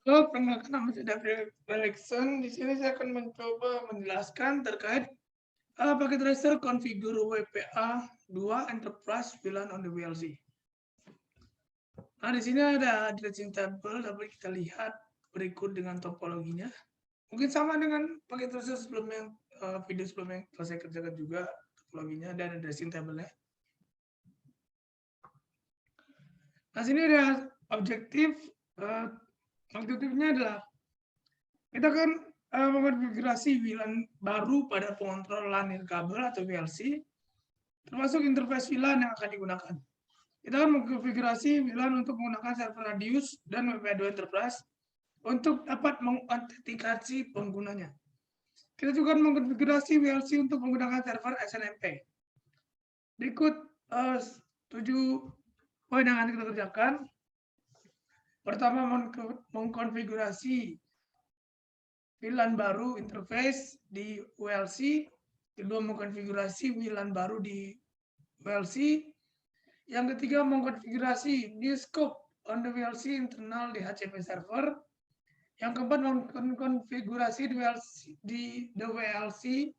Halo, perkenalkan nama saya David Felixson. Di sini saya akan mencoba menjelaskan terkait paket tracer configure WPA 2 Enterprise VLAN on the VLC. Nah, di sini ada addressing table, dapat kita lihat berikut dengan topologinya. Mungkin sama dengan paket tracer sebelumnya, video sebelumnya yang telah saya kerjakan juga topologinya dan addressing table-nya. Nah, sini ada objektif. Objektifnya adalah kita kan mengkonfigurasi VLAN baru pada pengontrol LAN kabel atau VLC, termasuk interface VLAN yang akan digunakan. Kita akan mengkonfigurasi VLAN untuk menggunakan server radius dan WPA2 Enterprise untuk dapat mengautentikasi penggunanya. Kita juga akan mengkonfigurasi VLC untuk menggunakan server SNMP. Berikut 7 poin yang akan kita kerjakan. Pertama, mengkonfigurasi VLAN baru interface di VLC. Kedua, mengkonfigurasi VLAN baru di VLC. Yang ketiga, mengkonfigurasi new scope on the VLC internal di HCP server. Yang keempat, mengkonfigurasi di the VLC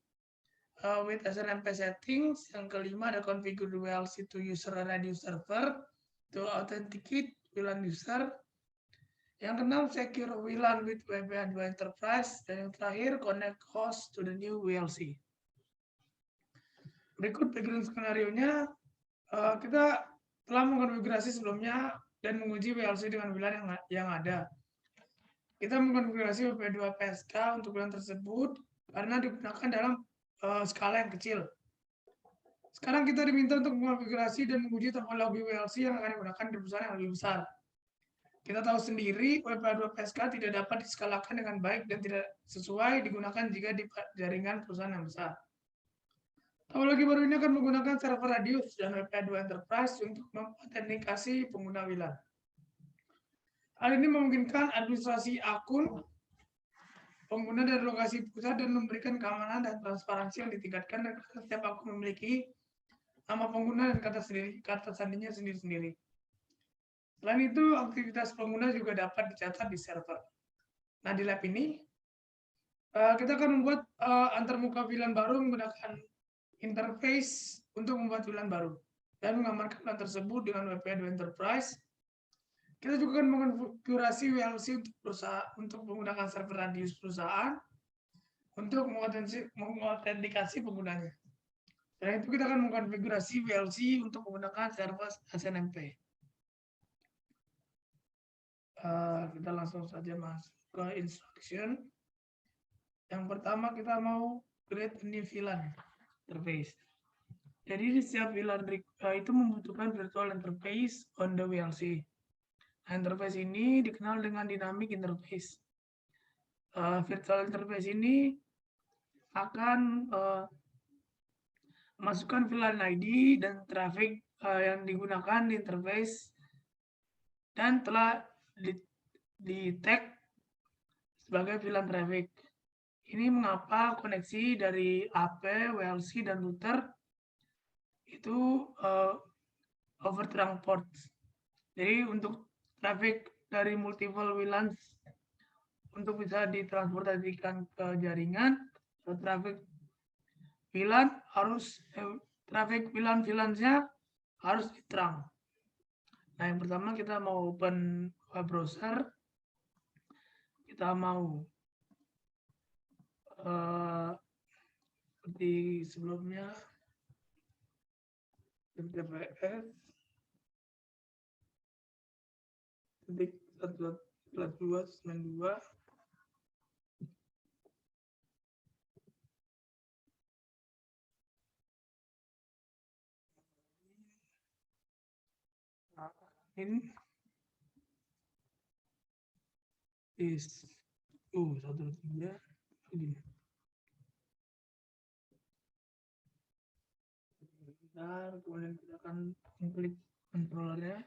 with SNMP settings. Yang kelima, ada configure the VLC to user radius server to authenticate VLAN user. Yang keenam, secure VLAN with WPA2 Enterprise. Dan yang terakhir, connect host to the new VLC. Berikut background skenario-nya. Kita telah mengkonfigurasi sebelumnya dan menguji VLC dengan VLAN yang ada. Kita mengkonfigurasi WPA2 PSK untuk VLAN tersebut karena digunakan dalam skala yang kecil. Sekarang kita diminta untuk mengkonfigurasi dan menguji topologi VLC yang akan digunakan di perusahaan yang lebih besar. Kita tahu sendiri WPA2 PSK tidak dapat diskalakan dengan baik dan tidak sesuai digunakan jika di jaringan perusahaan yang besar. Topologi baru ini akan menggunakan server radius dan WPA2 Enterprise untuk mengautentikasi pengguna VLAN. Hal ini memungkinkan administrasi akun pengguna dari lokasi pusat dan memberikan keamanan dan transparansi yang ditingkatkan dan setiap akun memiliki nama pengguna dan kata sandinya sendiri-sendiri. Selain itu, aktivitas pengguna juga dapat dicatat di server. Nah, di lab ini, kita akan membuat antarmuka VLAN baru menggunakan interface untuk membuat VLAN baru dan mengamankan VLAN tersebut dengan WPA2 Enterprise. Kita juga akan mengkonfigurasi VLC untuk menggunakan server radius perusahaan untuk mengautentikasi penggunanya. Selain itu, kita akan mengkonfigurasi VLC untuk menggunakan server SNMP. Kita langsung saja masuk ke instruction. Yang pertama, kita mau create a new VLAN interface. Jadi di setiap VLAN itu membutuhkan virtual interface on the VLC. Interface ini dikenal dengan dynamic interface. Virtual interface ini akan masukkan VLAN ID dan traffic yang digunakan di interface dan telah di tag sebagai VLAN traffic. Ini mengapa koneksi dari AP, VLC, dan router itu over trunk port. Jadi untuk traffic dari multiple VLAN untuk bisa ditransportasikan ke jaringan, traffic VLAN harus traffic VLAN-nya harus di trunk. Nah, yang pertama kita mau open web browser, kita mau seperti sebelumnya https .1.2.92 in is 13 ini. Bentar, kemudian kita akan klik controllernya.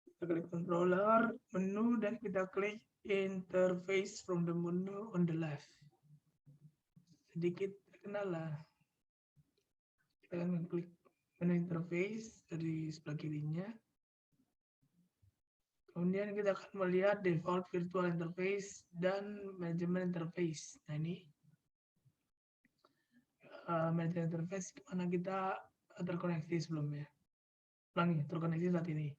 Kita klik controller, menu, dan kita klik interface from the menu on the left. Sedikit terkenal lah. Kita akan klik menu interface dari sebelah kirinya. Kemudian kita akan melihat default virtual interface dan management interface. Nah ini management interface mana kita terkoneksi sebelumnya. Ulangi, terkoneksi saat ini.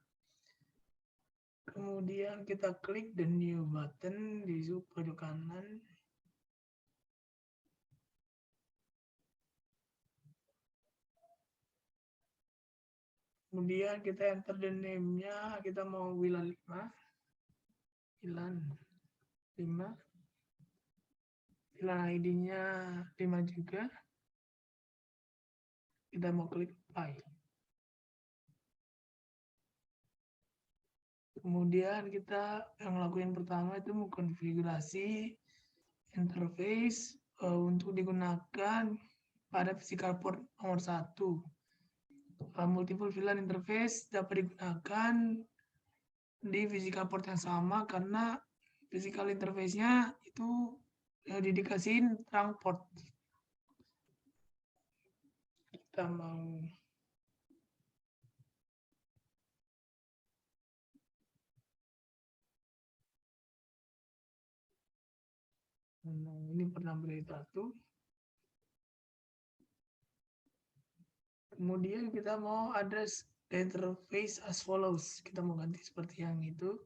Kemudian kita klik the new button di pojok kanan. Kemudian kita enter the name-nya, kita mau WLAN 5. WLAN 5. WLAN ID-nya 5 juga. Kita mau klik apply. Kemudian kita yang lakuin pertama itu mengkonfigurasi interface untuk digunakan pada physical port nomor 1. Multiple VLAN interface dapat digunakan di physical port yang sama karena physical interface-nya itu didikasiin terang port. Kita mau ini pernah beri satu. Kemudian kita mau address the interface as follows. Kita mau ganti seperti yang itu.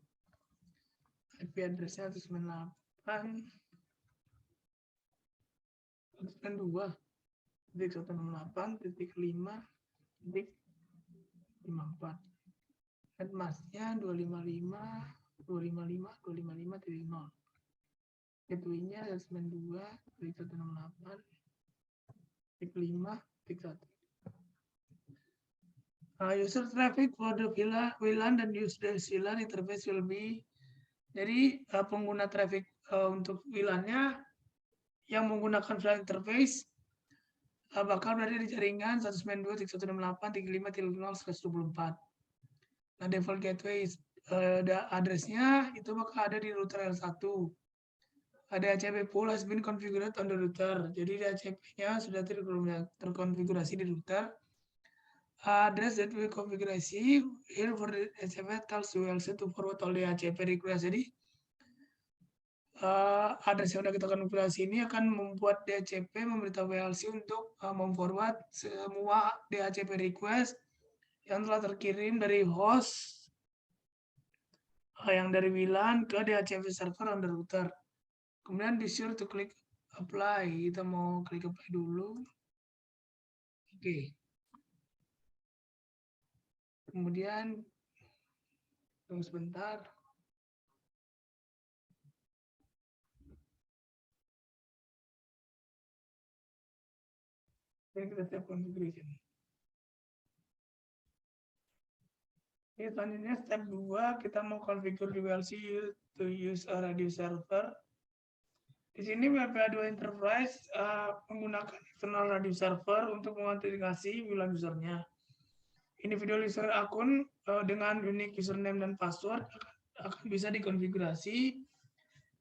IP address-nya 198.168.5.54. Headmask-nya 255.255.255.0. Gateway-nya 192.168.5.1. User traffic for the VLAN dan user VLAN interface will be. Jadi pengguna traffic untuk VLAN-nya yang menggunakan VLAN interface bakal berada di jaringan 192.168.35.0/24. Nah, default gateway address-nya itu bakal ada di router L1. DHCP pool has been configured on the router. Jadi DHCP-nya sudah terkonfigurasi di router. Address that we konfigurasi here for the DHCP calls to WLC to forward all DHCP request. Jadi address yang sudah kita konfigurasi ini akan membuat DHCP memberitahu WLC untuk memforward semua DHCP request yang telah terkirim dari host yang dari WLAN ke DHCP server on the router. Kemudian be sure to click apply. Kita mau klik apply dulu. Oke. Kemudian tunggu sebentar. Dan kita tap configuration. Oke, selanjutnya step 2 kita mau configure WLC to use a radio server. Di sini WPA2 Enterprise menggunakan external radio server untuk mengotentikasi WLAN usernya. Individual user akun dengan unique username dan password akan bisa dikonfigurasi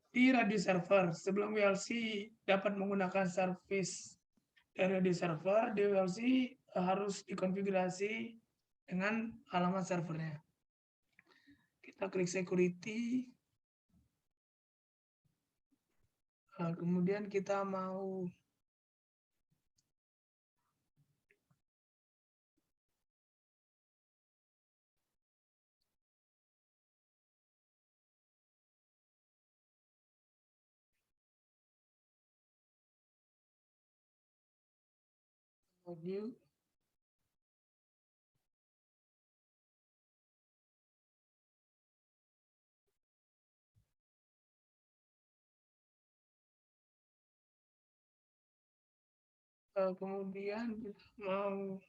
di radio server. Sebelum WLC dapat menggunakan service dari radio server, di WLC harus dikonfigurasi dengan alamat servernya. Kita klik security. Kemudian kita mau audio. Kemudian kita mau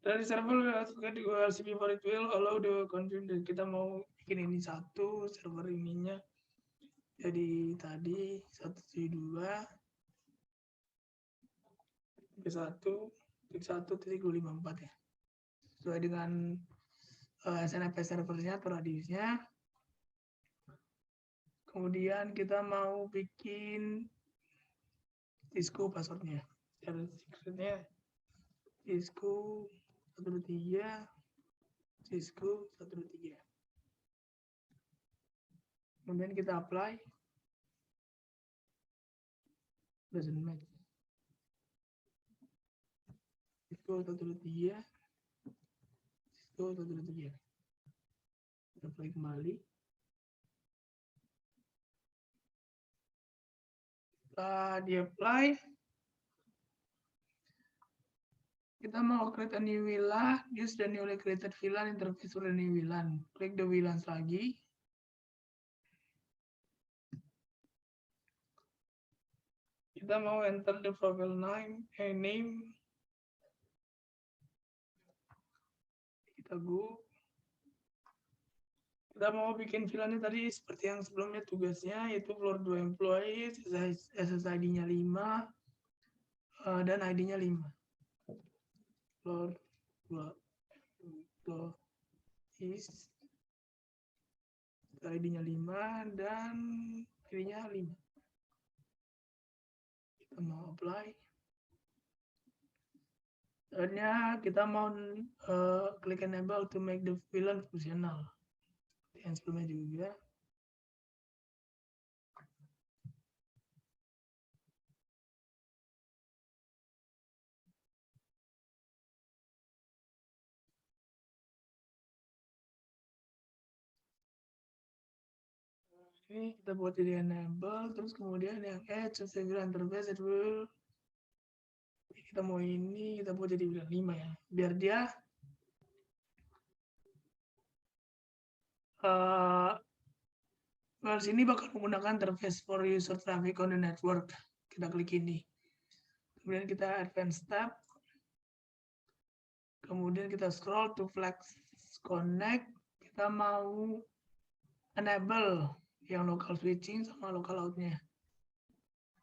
dari server di WLC before it will allow the configure. Kita mau bikin ini satu server ininya. Jadi tadi 172.1.1.254 ya. Sesuai dengan SNMP servernya atau radiusnya. Kemudian kita mau bikin Cisco passwordnya. Dan secretnya Cisco 123 Cisco 123. Kemudian kita apply. Doesn't match. Cisco 123. Cisco 123. Kita apply kembali. Setelah di-apply, kita mau create a new VLAN, use the newly created VLAN interface for the new VLAN. Klik the VLANs lagi. Kita mau enter the profile name. Kita go. Kita mau bikin VLAN-nya tadi seperti yang sebelumnya tugasnya, yaitu floor 2 employee, SSID-nya 5, dan ID-nya 5. Floor 2 employees, ID-nya 5, dan ID-nya 5. Kita mau apply. Selanjutnya kita mau klik enable to make the VLAN functional. Yang sebelumnya juga. Ini kita buat jadi enable, terus kemudian yang add VLAN interface it will, kita mau ini kita buat jadi VLAN 5 ya, biar dia sini bakal menggunakan interface for user traffic on the network. Kita klik ini. Kemudian kita advance tab. Kemudian kita scroll to flex connect. Kita mau enable yang local switching sama local out-nya.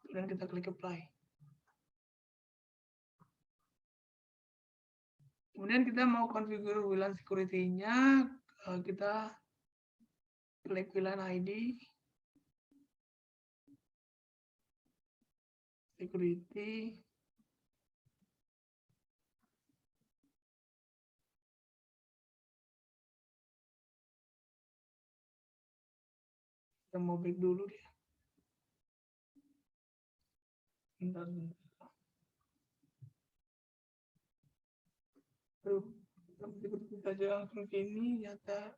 Kemudian kita klik apply. Kemudian kita mau configure VLAN security-nya. Kita klik VLAN ID. Security. Kita mau back dulu dia. Bentar. Kita aja langsung ke ini, nyata.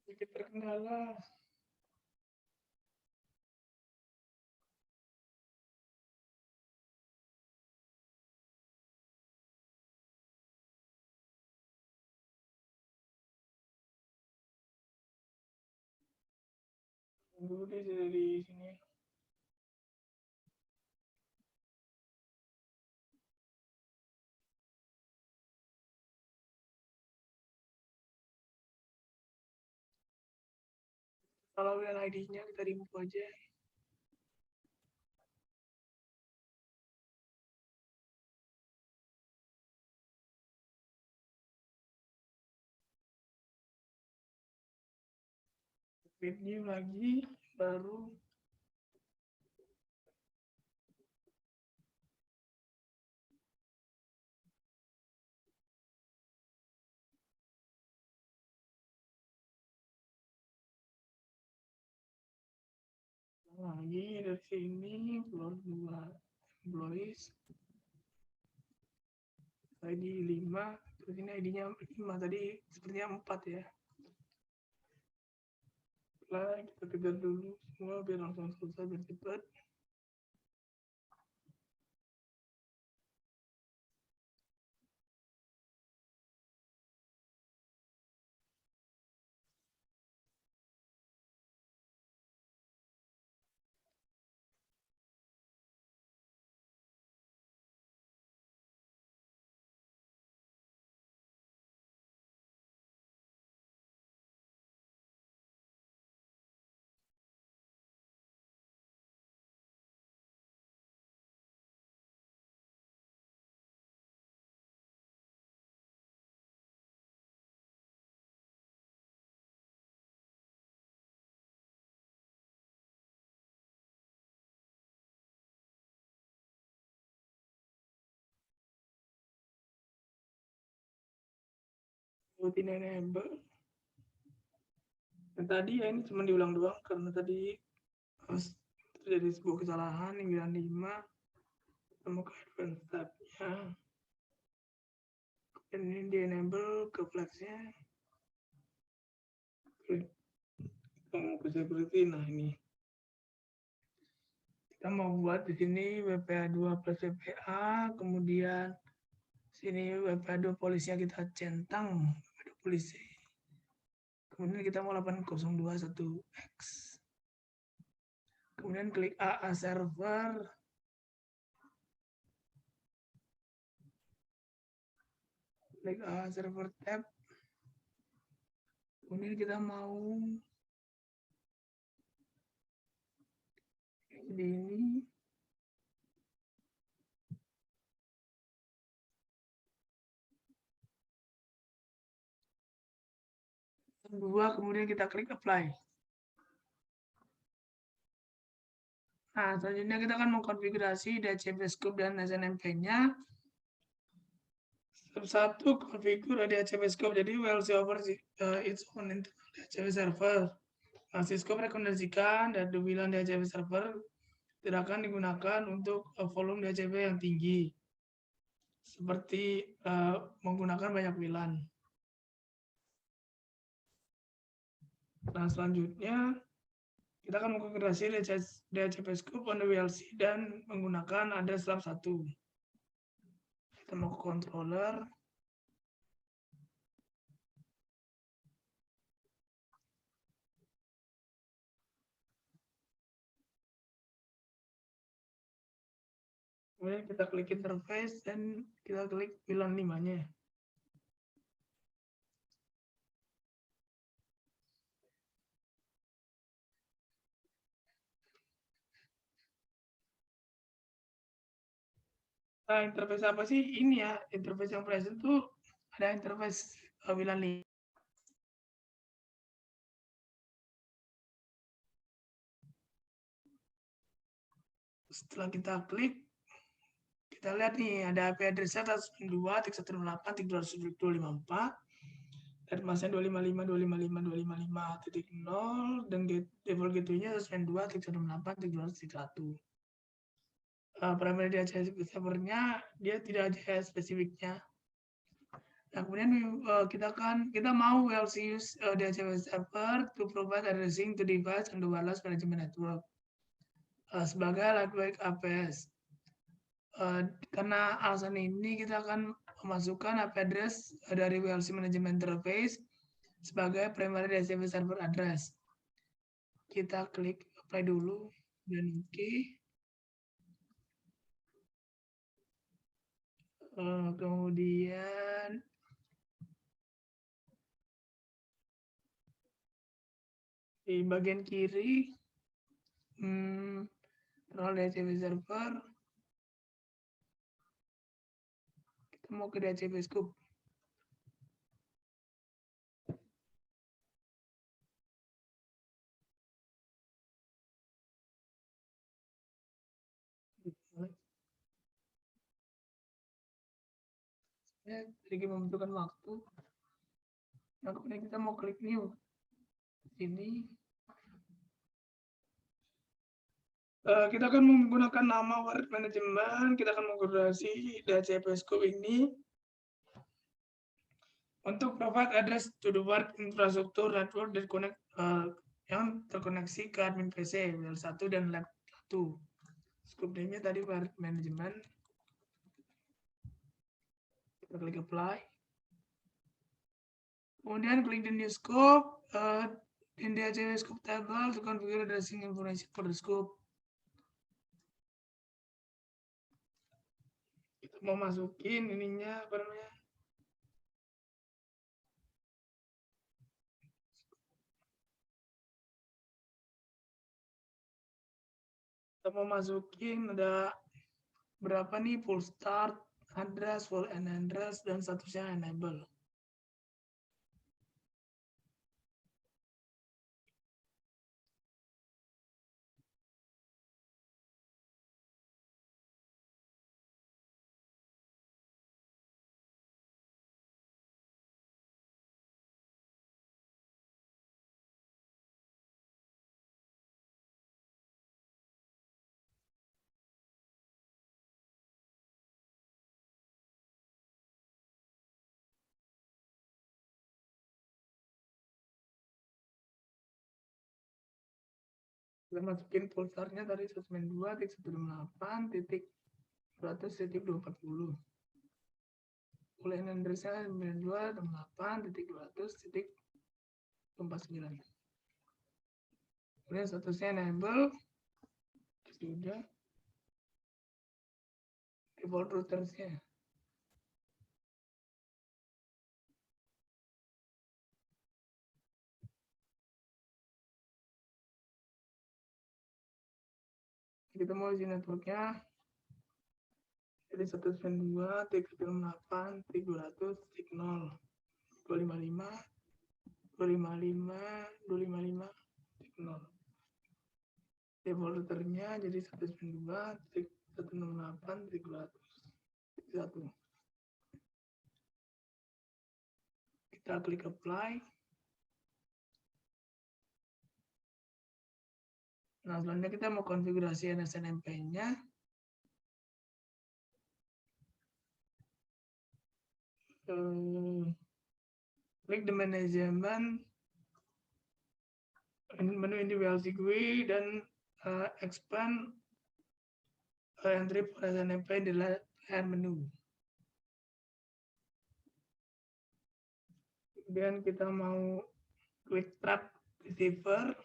Sedikit terkendala. Dulu deh dari sini. Kalau WLAN ID-nya kita remove aja. Create new lagi, baru lagi dari sini floor 2 employees ID 5, terus ini ID-nya 5 tadi sepertinya 4 ya. Nah, kita kejar dulu semua biar langsung selesai biar cepat. Rutin enable. Dan tadi ya ini cuma diulang doang karena tadi terjadi sebuah kesalahan yang 5. Kita mau ke advance tab-nya. Dan ini di enable ke flags-nya. Kita mau ke security, nah ini. Kita mau buat di sini WPA2 plus WPA, kemudian sini WPA2 polisinya kita centang, WPA2 polisi. Kemudian kita mau 8021X. Kemudian klik AA server. Klik AA server tab. Kemudian kita mau di ini. Kedua, kemudian kita klik apply. Nah, selanjutnya kita akan mengkonfigurasi DHCP scope dan SNMP-nya. Step 1, configure DHCP scope. Jadi, WLC over its own internal DHCP server. Nah, scope rekomendasikan dan WLAN DHCP server tidak akan digunakan untuk volume DHCP yang tinggi. Seperti menggunakan banyak WLAN. Nah, selanjutnya kita akan mengkonfigurasi DHCP scope on the WLC dan menggunakan ada slab 1. Kita mau ke controller. Kemudian kita klik interface dan kita klik WLAN 5-nya. Nah, interface apa sih? Ini ya, interface yang present tuh ada interface WLAN 5. Setelah kita klik, kita lihat nih ada IP address-nya 192.168.224 dan masnya 255.255.255.0 dan default gateway-nya 192.168.231. Primary DHCP server-nya dia tidak ada spesifiknya. Nah, kemudian kita mau WLC use DHCP server to provide addressing to device and the wireless management network sebagai lightweight APS. Karena alasan ini kita akan memasukkan IP address dari WLC management interface sebagai primary DHCP server address. Kita klik apply dulu dan oke. Kemudian Di bagian kiri, role DHCP server, kita mau ke DHCP scope. Ya, sedikit membutuhkan waktu. Nah, kemudian kita mau klik new. Sini. Kita akan menggunakan nama Work Management. Kita akan mengkonfigurasi DHCP scope ini untuk provide address to the work infrastructure network dan connect yang terkoneksi ke admin PC L1 dan lab 1. Scope name-nya tadi Work Management. Kita klik apply. Kemudian klik the new scope. In the DHCP scope table to configure addressing information for the scope. Kita mau masukin ininya apa namanya? Kita mau masukin ada berapa nih full start, address, full end address, dan statusnya enable. Kita masukin full startnya tadi 192.168.200.240. Full end address-nya 92.268.200.249. Kemudian statusnya enable. Sudah. Default routersnya. Kita mau isi networknya jadi 192.368.200.0 255 255 default routernya jadi 192.168.300.1. Kita klik apply. Nah, selanjutnya kita mau konfigurasi NSNMP-nya. Klik the management menu ini VLC GUI dan expand entry for SNMP di layar menu. Kemudian kita mau klik trap receiver.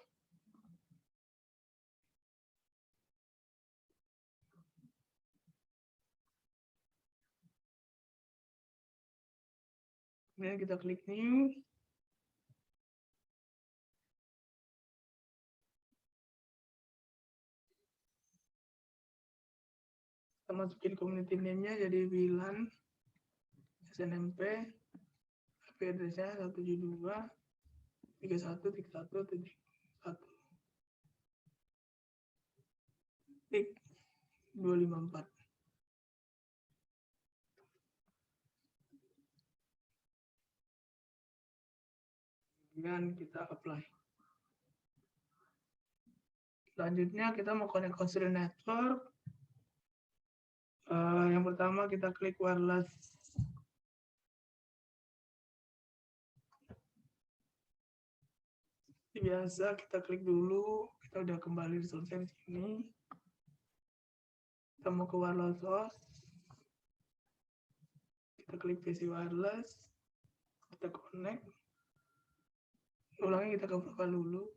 Kemudian kita klik new. Kita masukin community name-nya jadi WLAN SNMP. IP address-nya 172.1.1.254. Kemudian kita apply. Selanjutnya kita mau connect ke network. Yang pertama kita klik wireless. Biasa kita klik dulu. Kita udah kembali di sini. Kita mau ke wireless host. Kita klik PC wireless. Kita connect. Ulangi kita ke profile dulu.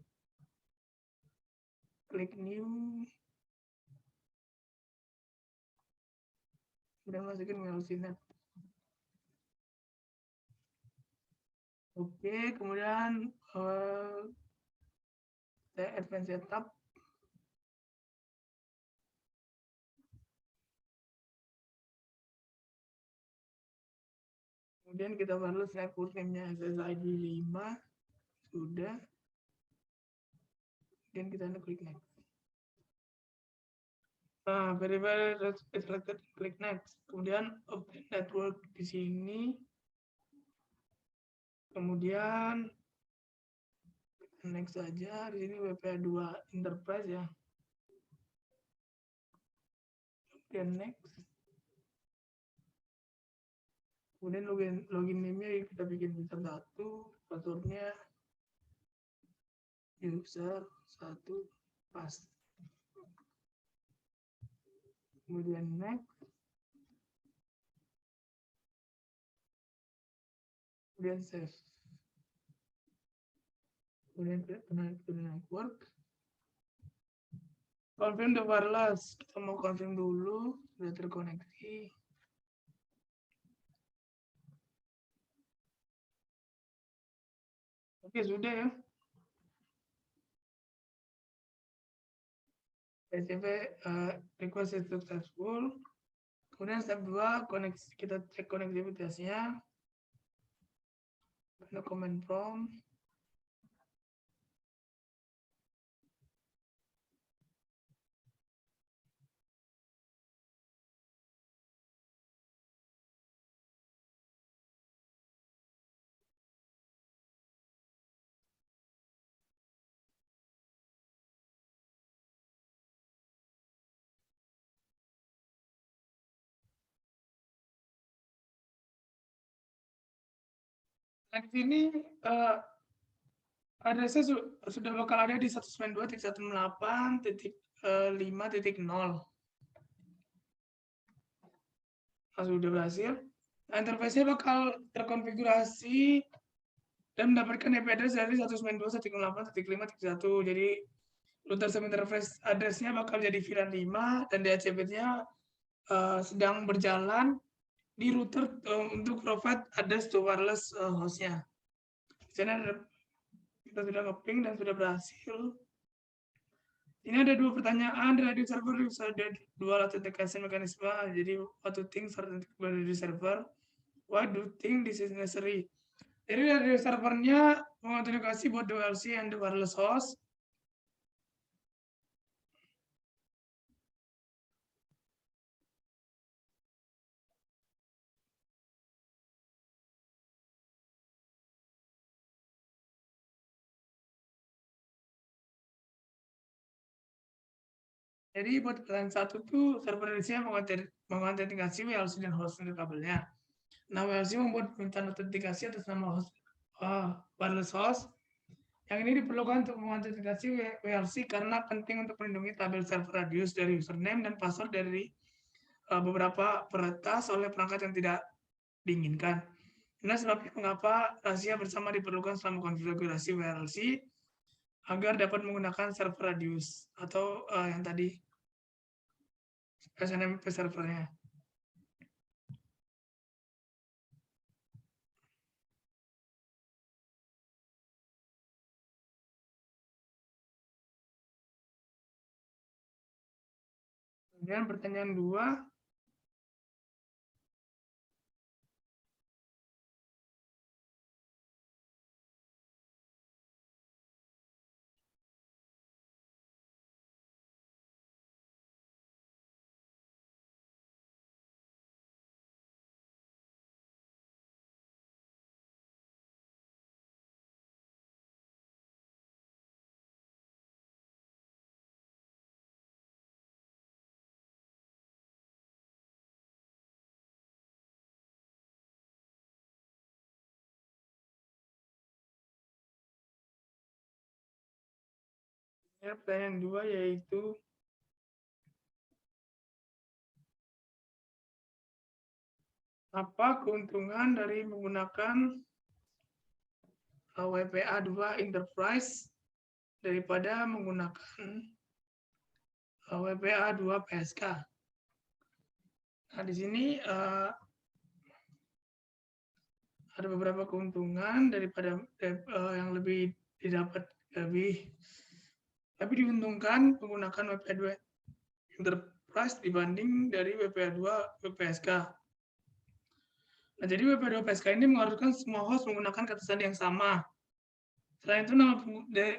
Klik new. Udah masukin WLCnet. Oke, kemudian advance setup. Kemudian kita perlu network name-nya SSID 5. Sudah. Kemudian kita klik next. Nah, verify selected, klik next. Kemudian obtain network di sini. Kemudian next saja. Di sini WPA2 Enterprise ya. Kemudian next. Kemudian login name-nya kita bikin user 1, passwordnya user 1 pas. Kemudian next. Kemudian save. Kemudian connect to the network. Confirm the wireless. Kita mau confirm dulu sudah terkoneksi. Oke, sudah ya. SCP request is successful. Kemudian step 2, kita cek konektivitasnya. Ada command prompt. Nah, di sini address-nya sudah bakal ada di 192.168.5.0. Nah, sudah berhasil. Nah, interface-nya bakal terkonfigurasi dan mendapatkan IP address dari 192.168.5.1. Jadi router sub interface address-nya bakal jadi VLAN 5 dan DHCP-nya sedang berjalan di router untuk provide address to wireless host-nya. Di sana kita sudah nge-ping dan sudah berhasil. Ini ada 2 pertanyaan dari server, ada 2 authentication mekanisme. Jadi, what to think dari server, why do you think this is necessary? Jadi dari servernya mengautentikasi buat WLC and the wireless host. Jadi buat pertanyaan 1 tuh server Indonesia mengautentikasi WLC dan host untuk kabelnya. Nah, WLC membuat permintaan autentikasi atas nama host, wireless host. Yang ini diperlukan untuk mengautentikasi WLC karena penting untuk melindungi tabel server radius dari username dan password dari beberapa peretas oleh perangkat yang tidak diinginkan. Nah, sebabnya mengapa rahasia bersama diperlukan selama konfigurasi WLC agar dapat menggunakan server radius atau yang tadi SNMP servernya. Kemudian pertanyaan 2. Pertanyaan 2 yaitu apa keuntungan dari menggunakan WPA2 Enterprise daripada menggunakan WPA2 PSK? Nah, di sini ada beberapa keuntungan daripada yang lebih didapat lebih Tapi diuntungkan menggunakan WPA2 Enterprise dibanding dari WPA2 WPSK. Nah, jadi WPA2 PSK ini mengharuskan semua host menggunakan kata sandi yang sama. Selain itu, nama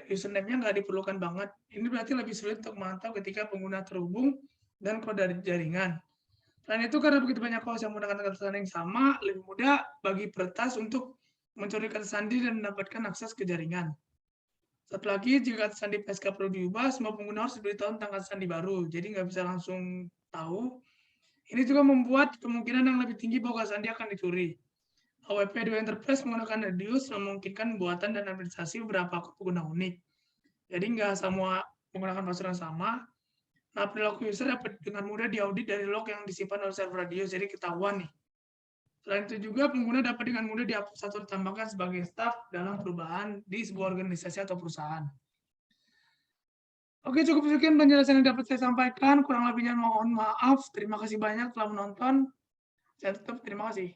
username-nya nggak diperlukan banget. Ini berarti lebih sulit untuk memantau ketika pengguna terhubung dan kode dari jaringan. Selain itu, karena begitu banyak host yang menggunakan kata sandi yang sama, lebih mudah bagi peretas untuk mencuri kata sandi dan mendapatkan akses ke jaringan. Satu lagi, jika kata sandi PSK perlu diubah, semua pengguna harus diberitahu tentang kata sandi baru. Jadi nggak bisa langsung tahu. Ini juga membuat kemungkinan yang lebih tinggi bahwa kata sandi akan dicuri. WPA2 Enterprise menggunakan Radius memungkinkan buatan dan administrasi beberapa pengguna unik. Jadi nggak semua menggunakan password yang sama. Nah, perilaku user dapat dengan mudah diaudit dari log yang disimpan oleh server Radius, jadi ketahuan nih. Selain itu juga, pengguna dapat dengan mudah dihapus atau ditambahkan sebagai staff dalam perubahan di sebuah organisasi atau perusahaan. Oke, cukup sekian penjelasan yang dapat saya sampaikan. Kurang lebihnya mohon maaf. Terima kasih banyak telah menonton. Saya tutup. Terima kasih.